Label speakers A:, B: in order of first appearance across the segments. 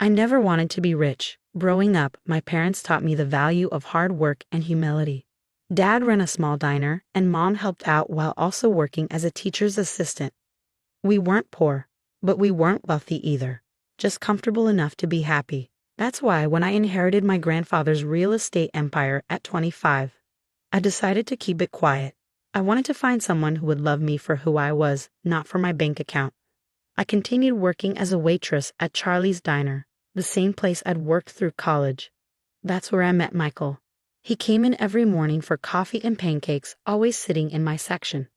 A: I never wanted to be rich. Growing up, my parents taught me the value of hard work and humility. Dad ran a small diner, and Mom helped out while also working as a teacher's assistant. We weren't poor, but we weren't wealthy either, just comfortable enough to be happy. That's why when I inherited my grandfather's real estate empire at 25, I decided to keep it quiet. I wanted to find someone who would love me for who I was, not for my bank account. I continued working as a waitress at Charlie's Diner, the same place I'd worked through college. That's where I met Michael. He came in every morning for coffee and pancakes, always sitting in my section.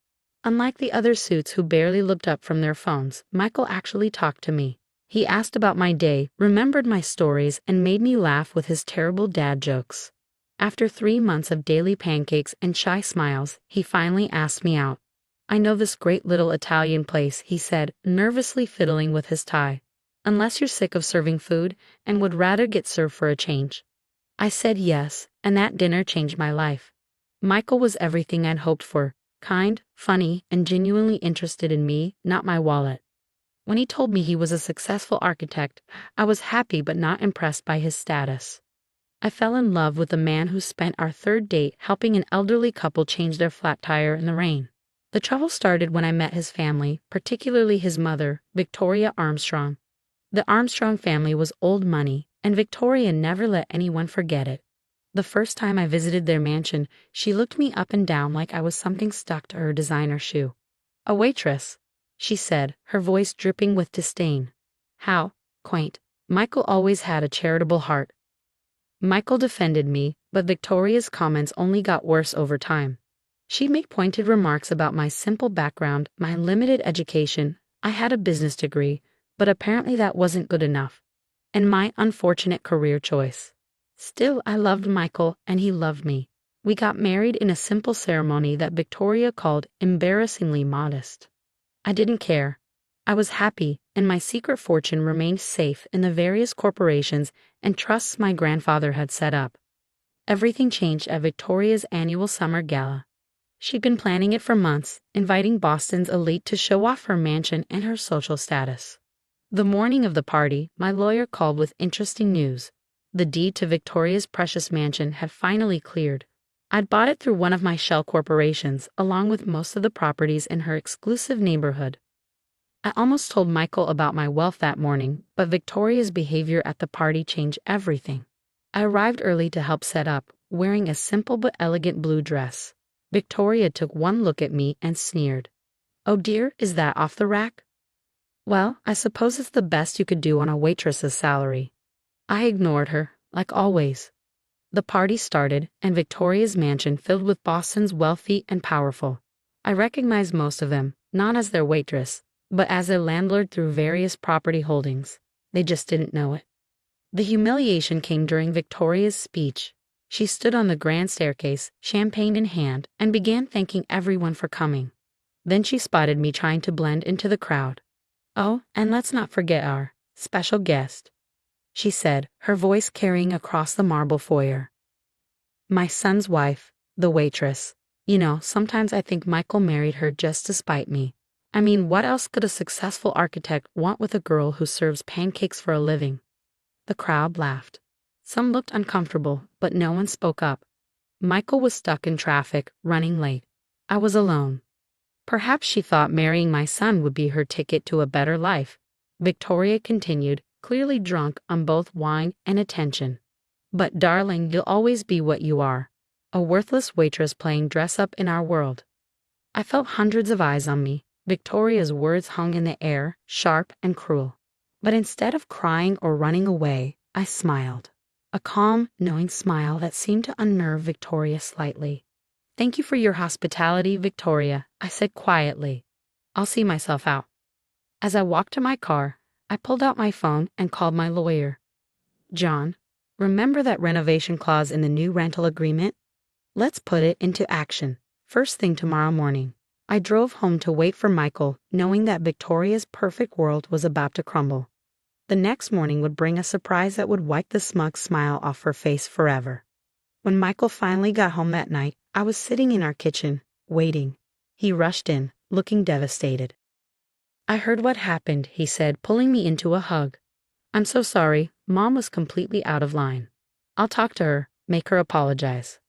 A: Unlike the other suits who barely looked up from their phones, Michael actually talked to me. He asked about my day, remembered my stories, and made me laugh with his terrible dad jokes. After 3 months of daily pancakes and shy smiles, he finally asked me out. "I know this great little Italian place," he said, nervously fiddling with his tie. "Unless you're sick of serving food and would rather get served for a change." I said yes, and that dinner changed my life. Michael was everything I'd hoped for: kind, funny, and genuinely interested in me, not my wallet. When he told me he was a successful architect, I was happy but not impressed by his status. I fell in love with the man who spent our third date helping an elderly couple change their flat tire in the rain. The trouble started when I met his family, particularly his mother, Victoria Armstrong. The Armstrong family was old money, and Victoria never let anyone forget it. The first time I visited their mansion, she looked me up and down like I was something stuck to her designer shoe. "A waitress," she said, her voice dripping with disdain. How quaint. Michael always had a charitable heart. Michael defended me, but Victoria's comments only got worse over time. She'd make pointed remarks about my simple background, my limited education. I had a business degree, but apparently that wasn't good enough. And my unfortunate career choice. Still, I loved Michael, and he loved me. We got married in a simple ceremony that Victoria called embarrassingly modest. I didn't care. I was happy, and my secret fortune remained safe in the various corporations and trusts my grandfather had set up. Everything changed at Victoria's annual summer gala. She'd been planning it for months, inviting Boston's elite to show off her mansion and her social status. The morning of the party, my lawyer called with interesting news. The deed to Victoria's precious mansion had finally cleared. I'd bought it through one of my shell corporations, along with most of the properties in her exclusive neighborhood. I almost told Michael about my wealth that morning, but Victoria's behavior at the party changed everything. I arrived early to help set up, wearing a simple but elegant blue dress. Victoria took one look at me and sneered. "Oh dear, is that off the rack?" "Well, I suppose it's the best you could do on a waitress's salary." I ignored her, like always. The party started, and Victoria's mansion filled with Boston's wealthy and powerful. I recognized most of them, not as their waitress, but as their landlord through various property holdings. They just didn't know it. The humiliation came during Victoria's speech. She stood on the grand staircase, champagne in hand, and began thanking everyone for coming. Then she spotted me trying to blend into the crowd. "Oh, and let's not forget our special guest," she said, her voice carrying across the marble foyer. "My son's wife, the waitress. You know, sometimes I think Michael married her just to spite me. I mean, what else could a successful architect want with a girl who serves pancakes for a living?" The crowd laughed. Some looked uncomfortable, but no one spoke up. Michael was stuck in traffic, running late. I was alone. Perhaps she thought marrying my son would be her ticket to a better life. Victoria continued, clearly drunk on both wine and attention. "But darling, you'll always be what you are. A worthless waitress playing dress-up in our world." I felt hundreds of eyes on me. Victoria's words hung in the air, sharp and cruel. But instead of crying or running away, I smiled. A calm, knowing smile that seemed to unnerve Victoria slightly. "Thank you for your hospitality, Victoria," I said quietly. "I'll see myself out." As I walked to my car, I pulled out my phone and called my lawyer. "John, remember that renovation clause in the new rental agreement? Let's put it into action, first thing tomorrow morning." I drove home to wait for Michael, knowing that Victoria's perfect world was about to crumble. The next morning would bring a surprise that would wipe the smug smile off her face forever. When Michael finally got home that night, I was sitting in our kitchen, waiting. He rushed in, looking devastated. "I heard what happened," he said, pulling me into a hug. I'm so sorry, Mom was completely out of line. I'll talk to her, make her apologize.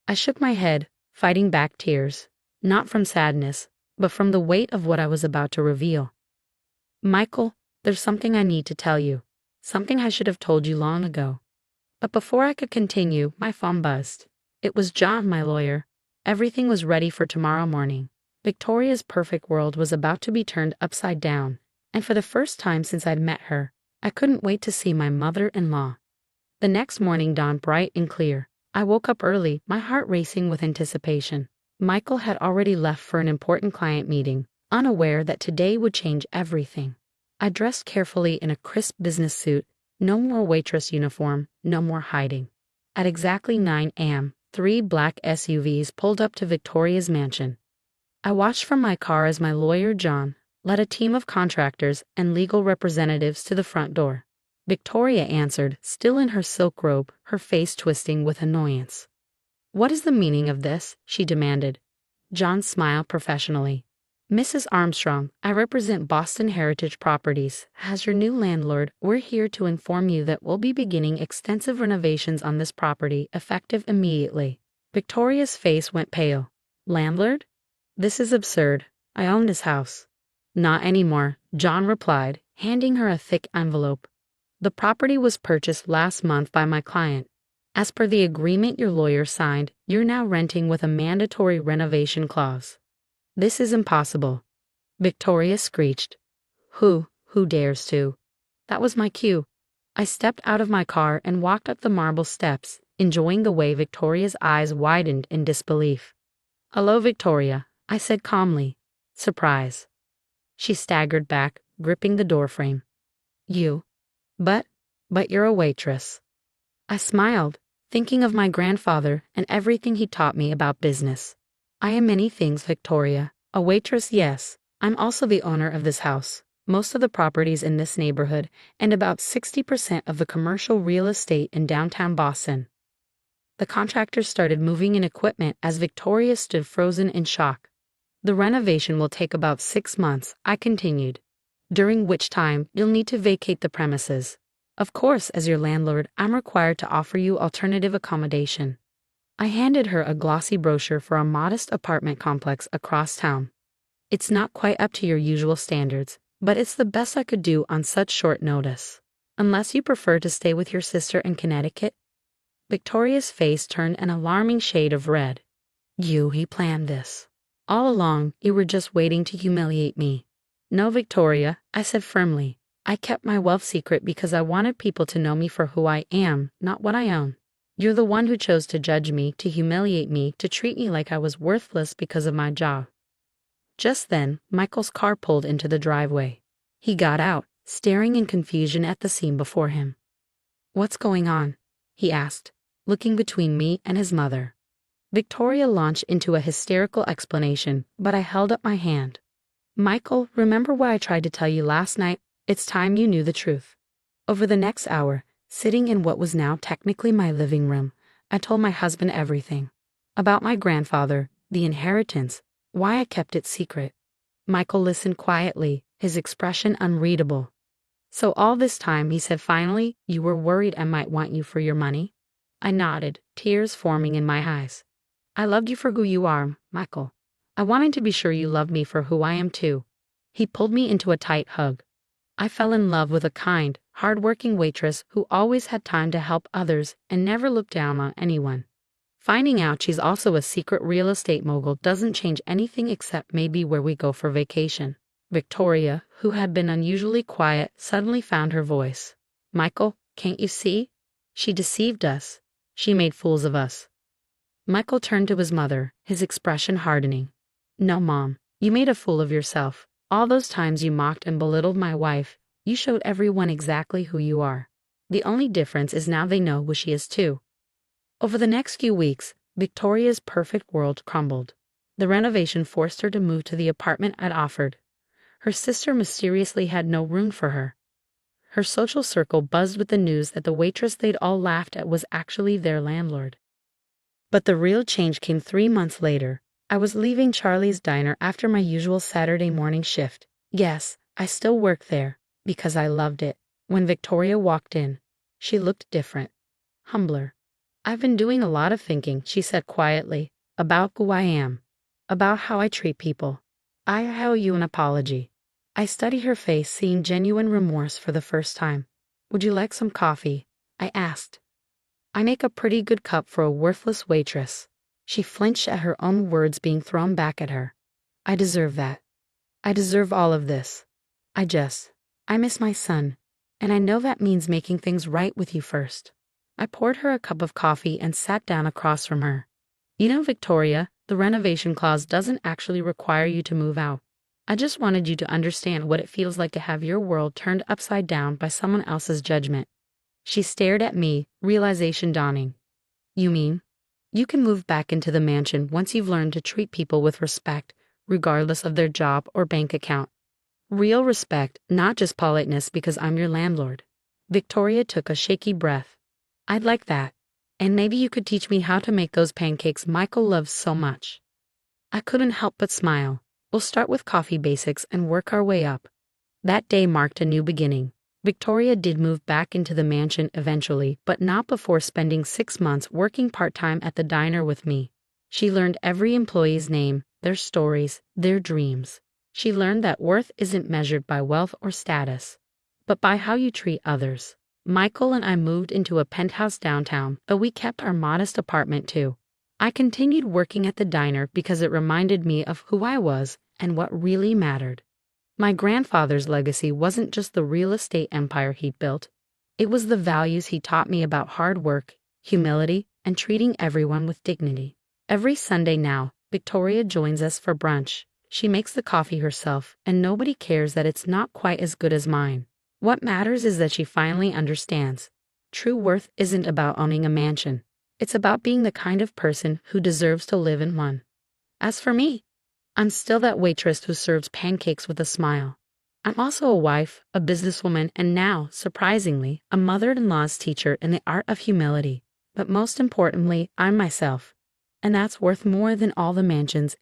A: I shook my head, fighting back tears, not from sadness, but from the weight of what I was about to reveal. Michael, there's something I need to tell you. Something I should have told you long ago. But before I could continue, my phone buzzed. It was John, my lawyer. Everything was ready for tomorrow morning. Victoria's perfect world was about to be turned upside down, and for the first time since I'd met her, I couldn't wait to see my mother-in-law. The next morning dawned bright and clear. I woke up early, my heart racing with anticipation. Michael had already left for an important client meeting, unaware that today would change everything. I dressed carefully in a crisp business suit, no more waitress uniform, no more hiding. At exactly 9 a.m., 3 black SUVs pulled up to Victoria's mansion. I watched from my car as my lawyer John led a team of contractors and legal representatives to the front door. Victoria answered, still in her silk robe, her face twisting with annoyance. "What is the meaning of this?" she demanded. John smiled professionally. "Mrs. Armstrong, I represent Boston Heritage Properties. As your new landlord, we're here to inform you that we'll be beginning extensive renovations on this property, effective immediately." Victoria's face went pale. "Landlord? This is absurd. I own this house." "Not anymore," John replied, handing her a thick envelope. "The property was purchased last month by my client. As per the agreement your lawyer signed, you're now renting with a mandatory renovation clause." "This is impossible," Victoria screeched. Who dares to?" That was my cue. I stepped out of my car and walked up the marble steps, enjoying the way Victoria's eyes widened in disbelief. "Hello, Victoria," I said calmly. "Surprise." She staggered back, gripping the doorframe. "You? But you're a waitress." I smiled, thinking of my grandfather and everything he taught me about business. "I am many things, Victoria. A waitress, yes. I'm also the owner of this house, most of the properties in this neighborhood, and about 60% of the commercial real estate in downtown Boston." The contractors started moving in equipment as Victoria stood frozen in shock. "The renovation will take about 6 months," I continued, "during which time you'll need to vacate the premises. Of course, as your landlord, I'm required to offer you alternative accommodation." I handed her a glossy brochure for a modest apartment complex across town. "It's not quite up to your usual standards, but it's the best I could do on such short notice. Unless you prefer to stay with your sister in Connecticut?" Victoria's face turned an alarming shade of red. He planned this. All along, you were just waiting to humiliate me." "No, Victoria," I said firmly. "I kept my wealth secret because I wanted people to know me for who I am, not what I own. You're the one who chose to judge me, to humiliate me, to treat me like I was worthless because of my job." Just then, Michael's car pulled into the driveway. He got out, staring in confusion at the scene before him. "What's going on?" he asked, looking between me and his mother. Victoria launched into a hysterical explanation, but I held up my hand. "Michael, remember what I tried to tell you last night? It's time you knew the truth." Over the next hour, sitting in what was now technically my living room, I told my husband everything. About my grandfather, the inheritance, why I kept it secret. Michael listened quietly, his expression unreadable. "So all this time," he said finally, "you were worried I might want you for your money?" I nodded, tears forming in my eyes. "I loved you for who you are, Michael. I wanted to be sure you loved me for who I am too." He pulled me into a tight hug. I fell in love with a kind, hard-working waitress who always had time to help others and never looked down on anyone. Finding out she's also a secret real estate mogul doesn't change anything except maybe where we go for vacation. Victoria, who had been unusually quiet, suddenly found her voice. "Michael, can't you see? She deceived us. She made fools of us." Michael turned to his mother, his expression hardening. "No, Mom, you made a fool of yourself. All those times you mocked and belittled my wife, you showed everyone exactly who you are. The only difference is now they know who she is too." Over the next few weeks, Victoria's perfect world crumbled. The renovation forced her to move to the apartment I'd offered. Her sister mysteriously had no room for her. Her social circle buzzed with the news that the waitress they'd all laughed at was actually their landlord. But the real change came 3 months later. I was leaving Charlie's Diner after my usual Saturday morning shift. Yes, I still worked there, because I loved it. When Victoria walked in, she looked different, humbler. "I've been doing a lot of thinking," she said quietly, "about who I am, about how I treat people. I owe you an apology." I studied her face, seeing genuine remorse for the first time. "Would you like some coffee?" I asked. "I make a pretty good cup for a worthless waitress." She flinched at her own words being thrown back at her. "I deserve that. I deserve all of this. I miss my son, and I know that means making things right with you first." I poured her a cup of coffee and sat down across from her. "You know, Victoria, the renovation clause doesn't actually require you to move out. I just wanted you to understand what it feels like to have your world turned upside down by someone else's judgment." She stared at me, realization dawning. "You mean you can move back into the mansion once you've learned to treat people with respect, regardless of their job or bank account? Real respect, not just politeness because I'm your landlord." Victoria took a shaky breath. "I'd like that. And maybe you could teach me how to make those pancakes Michael loves so much." I couldn't help but smile. "We'll start with coffee basics and work our way up." That day marked a new beginning. Victoria did move back into the mansion eventually, but not before spending 6 months working part-time at the diner with me. She learned every employee's name, their stories, their dreams. She learned that worth isn't measured by wealth or status, but by how you treat others. Michael and I moved into a penthouse downtown, but we kept our modest apartment too. I continued working at the diner because it reminded me of who I was and what really mattered. My grandfather's legacy wasn't just the real estate empire he'd built. It was the values he taught me about hard work, humility, and treating everyone with dignity. Every Sunday now, Victoria joins us for brunch. She makes the coffee herself, and nobody cares that it's not quite as good as mine. What matters is that she finally understands. True worth isn't about owning a mansion. It's about being the kind of person who deserves to live in one. As for me, I'm still that waitress who serves pancakes with a smile. I'm also a wife, a businesswoman, and now, surprisingly, a mother-in-law's teacher in the art of humility. But most importantly, I'm myself. And that's worth more than all the mansions in